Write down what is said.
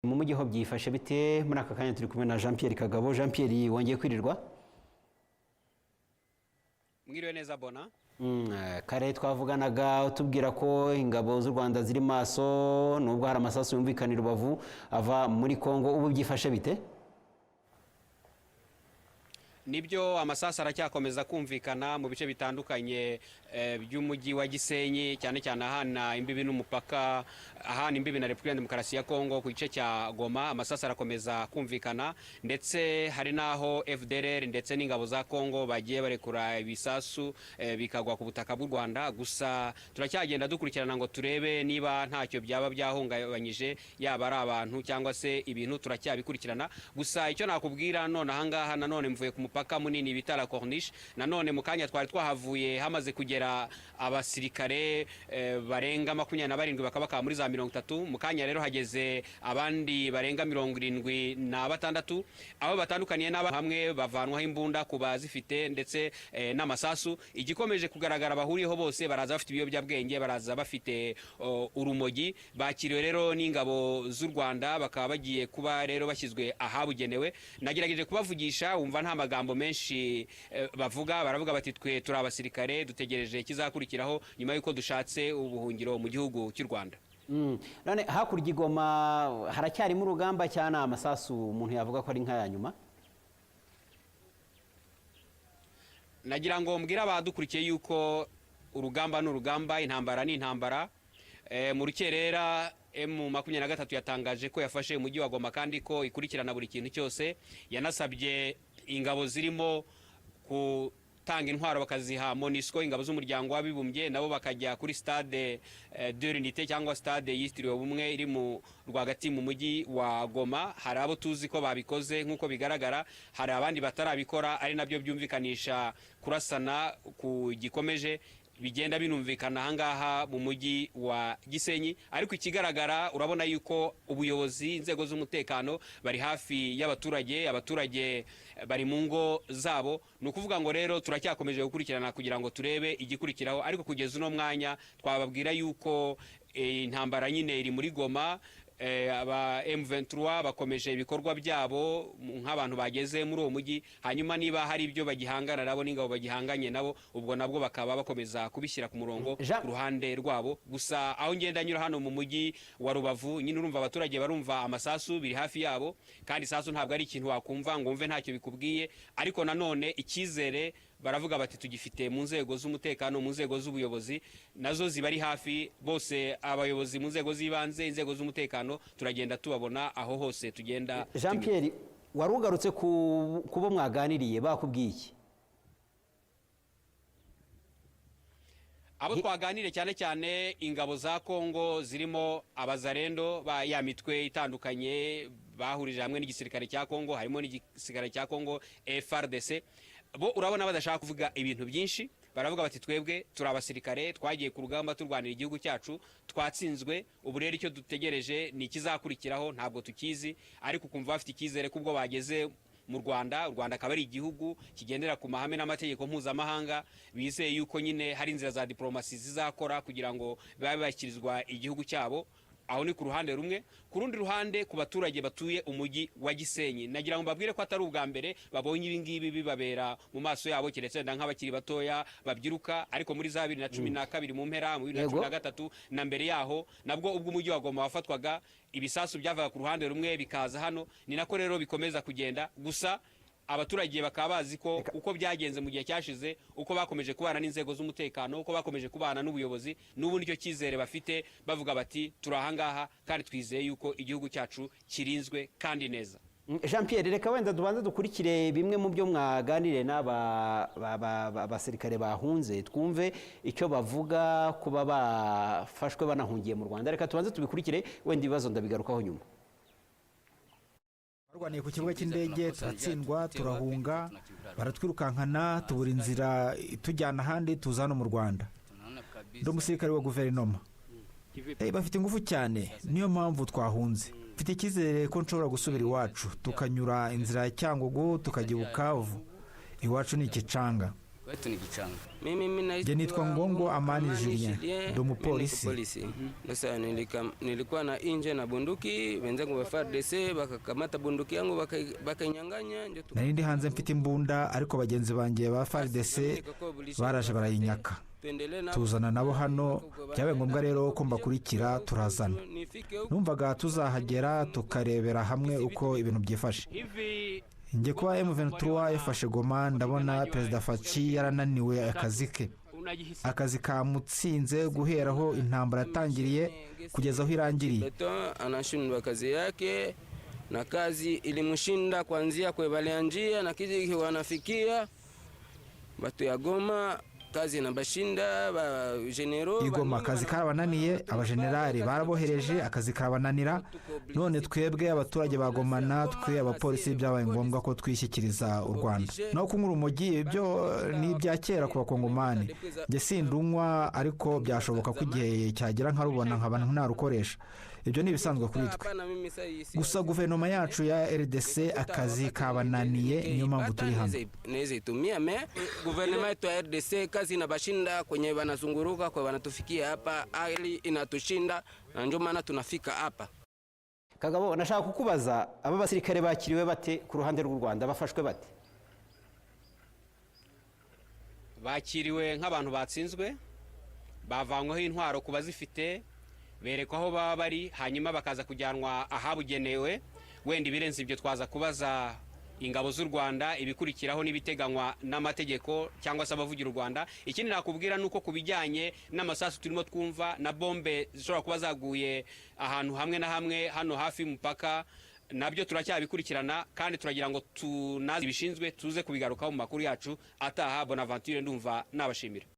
mu mujyi ho byifashe bite muri aka kanya turi kumwe na Jean Pierre Kagabo. Jean Pierre wongeye kwirirwa? Mwiriwe neza bona. Kare twavuganaga utubwira ko ingabo z'u Rwanda ziri maso nubwo hari amasasu yumvikanira Rubavu ava muri Kongo, ubu byifashe bite? Nibyo amasasu aracyakomeza kumvikana mu bice bitandukanye by'umujyi wa Gisenyi, cyane cyane ahana imbibi n'umupaka, ahana imbibi na Repubulika Demokarasi ya Kongo ku gice cya Goma. Amasasu arakomeza kumvikana ndetse hari naho FDLR ndetse n'ingabo za Kongo bagiye barekura ibisasu bikagwa ku butaka bw'u Rwanda. Gusa turacyagenda dukurikirana ngo turebe niba ntacyo byaba byahungabanyije, yaba ari abantu cyangwa se ibintu, turacyabikurikirana. Gusa icyo nakubwira none ahangaha, nanone mvuye ku mupaka munini bita la Corniche, nanone mu kanya twari twahavuye hamaze kugera abasirikare barenga 27 bakaba muri za 30. Mu kanya rero hageze abandi barenga 76 aho batandukaniye n'aba hamwe bavanwaho imbunda ku bazifite ndetse n'amasasu. Igikomeje kugaragara bahuriyeho bose baraza bafite ibiyobyabwenge, baraza bafite urumogi. Bakiriwe rero n'ingabo z'u Rwanda, bakaba bagiye kuba rero bashyizwe ahabugenewe. Nagerageje kubavugisha, wumva nta magambo menshi bavuga. Baravuga bati twe turi abasirikare dutegereje kizakurikiraho nyuma yuko dushatse ubuhungiro mu gihugu cy'u Rwanda. None hakurya Goma haracyarimo urugamba cyane, amasasu umuntu yavuga ko ari nka ya nyuma? Nagira ngo mbwira abadukurikiye yuko urugamba n'urugamba, intambara n'intambara. Mu rukerera M23 yatangaje ko yafashe umujyi wa Goma kandi ko ikurikirana buri kintu cyose. Yanasabye ingabo zirimo gutanga intwaro bakaziha MONUSCO, ingabo z'umuryango w'abibumbye, nabo bakajya kuri stade de l'Unité cyangwa stade yitiriwe Ubumwe iri mu rwagati mu mujyi wa Goma. Hari abo tuzi ko babikoze nk'uko bigaragara, hari abandi batarabikora, ari nabyo byumvikanisha kurasana ku gikomeje bigenda binumvikana ahangaha mu mujyi wa Gisenyi. Ariko ikigaragara urabona yuko ubuyobozi, inzego z'umutekano bari hafi y'abaturage, abaturage bari mu ngo zabo. Ni ukuvuga ngo rero turacyakomeje gukurikirana kugira ngo turebe igikurikiraho, ariko kugeza uno mwanya twababwira yuko intambara nyine iri muri Goma. Aba M23 bakomeje ibikorwa byabo nk'abantu bageze muri uwo mujyi, hanyuma niba hari ibyo bagihangana nabo n'ingabo bagihanganye nabo, ubwo nabwo bakaba bakomeza kubishyira ku murongo ku ruhande rwabo. Gusa aho ngenda nyura hano mu mujyi wa Rubavu, nyine urumva abaturage barumva amasasu biri hafi yabo, kandi isasu ntabwo ari ikintu wakumva ngo umve ntacyo bikubwiye. Ariko nanone icyizere baravuga bati tugifite mu nzego z'umutekano, mu nzego z'ubuyobozi nazo zibari hafi. Bose abayobozi mu nzego z'ibanze, inzego z'umutekano turagenda tubabona aho hose tugenda. Jean Pierre, warugarutse kubo mwaganiriye bakubwiye iki? Abo twaganire cyane cyane ingabo za Kongo zirimo abazarendo ba ya mitwe itandukanye bahurije hamwe n'igisirikare cya Kongo, harimo n'igisirikare cya Kongo FARDC. Bo urabona badashaka kuvuga ibintu byinshi, baravuga bati twebwe turi abasirikare, twagiye ku rugamba turwanira igihugu cyacu, twatsinzwe, ubu rero icyo dutegereje ni ikizakurikiraho ntabwo tukizi. Ariko ukumva bafite icyizere kubwo bageze mu Rwanda. U Rwanda akaba ari igihugu kigendera ku mahame n'amategeko mpuzamahanga, bizeye yuko nyine hari inzira za diplomasi zizakora kugira ngo babe bashyirizwa igihugu cyabo. Aho ni ku ruhande rumwe. Ku rundi ruhande, ku baturage batuye umujyi wa Gisenyi, nagira ngo mbabwire ko atari ubwa mbere babonye ibi ngibi bibabera mu maso yabo, keretse nk'abakiri batoya babyiruka. Ariko muri za 2012 mu mpera, mu 2013 na mbere yaho nabwo ubwo umujyi wa Goma wafatwaga, ibisasu byavaga ku ruhande rumwe bikaza hano. Ni nako rero bikomeza kugenda. Gusa abaturage bakaba bazi ko uko byagenze mu gihe cyashize, uko bakomeje kubana n'inzego z'umutekano, uko bakomeje kubana n'ubuyobozi, n'ubundi cyo cyizere bafite, bavuga bati turi ahangaha kandi twizeye yuko igihugu cyacu kirinzwe kandi neza. Jean Pierre, reka wenda dubanze dukurikire bimwe mu byo mwaganiriye n'aba basirikare bahunze, twumve icyo bavuga kuba bafashwe banahungiye mu Rwanda. Reka tubanze tubikurikire, wenda ibibazo ndabigarukaho nyuma. Barwaniye ku kibuga cy'indege, turatsindwa, turahunga, baratwirukankana, tubura inzira tujyana ahandi, tuza hano mu Rwanda. Ndi umusirikare wa guverinoma. Bafite ingufu cyane, niyo mpamvu twahunze. Mfite icyizere ko nshobora gusubira iwacu, tukanyura inzira ya Cyangugu tukajya Bukavu. Iwacu ni Kicanga. Njye nitwa Ngongo Amani Julien, ndi umupolisi. Sasa nilikuwa na nje na bunduki, wenzangu wa FARDC bakakamata bunduki yangu bakainyang'anya. Nari ndi hanze mfite imbunda, ariko bagenzi banjye ba FARDC baraje barayinyaka. Tuzana nabo hano, byabaye ngombwa rero ko mbakurikira turazana. Numvaga tuzahagera tukarebera hamwe uko ibintu byifashe. Njye kuba M23 yafashe Goma, ndabona Perezida Faci yarananiwe akazi kamutsinze guhera aho intambara yatangiriye kugeza aho irangiriye. Anashindwa kazi yake, na kazi ilimshinda kuanzia kwa njia na kiji wanafikia batu ya Goma. Kazi nabashinda ba general Igoma akazi karabananiye, abajenerali barabohereje akazi karabananira. None twebwe abaturage bagomana, twe abapolisi byabaye ngombwa ko twishyikiriza u Rwanda. No kunyura umujyi ibyo ni ibya kera ku bakongomani. Nge sindunywa, ariko byashoboka ko igihe cyagera nkarubona nk'abantu ntarukoresha. Ibyo ni ibisanzwe kuri twe. Gusa guverinoma yacu ya RDC akazi kabananiye, niyo mpamvu turi hano. Guverinoma yetu ya RDC kazi inabashinda kwenye wanazunguruka kwa wanatufikia hapa, hali inatushinda na ndio maana tunafika hapa. Kagabo, nashaka kukubaza, aba basirikare bakiriwe bate ku ruhande rw'u Rwanda, bafashwe bate? Bakiriwe nk'abantu batsinzwe, bavanyweho intwaro kuba zifite, berekwa aho baba bari, hanyuma bakaza kujyanwa ahabugenewe. Wenda ibirenze ibyo twaza kubaza ingabo z'u Rwanda ibikurikiraho n'ibiteganywa n'amategeko cyangwa se abavugira u Rwanda. Ikindi nakubwira nuko kubijyanye n'amasasu turimo twumva na bombe zishobora kuba zaguye ahantu hamwe na hamwe hano hafi y'umupaka, nabyo turacyabikurikirana kandi turagira ngo tunazi bishinzwe tuze kubigarukaho mu makuru yacu ataha. Bonaventure ndumva nabashimira.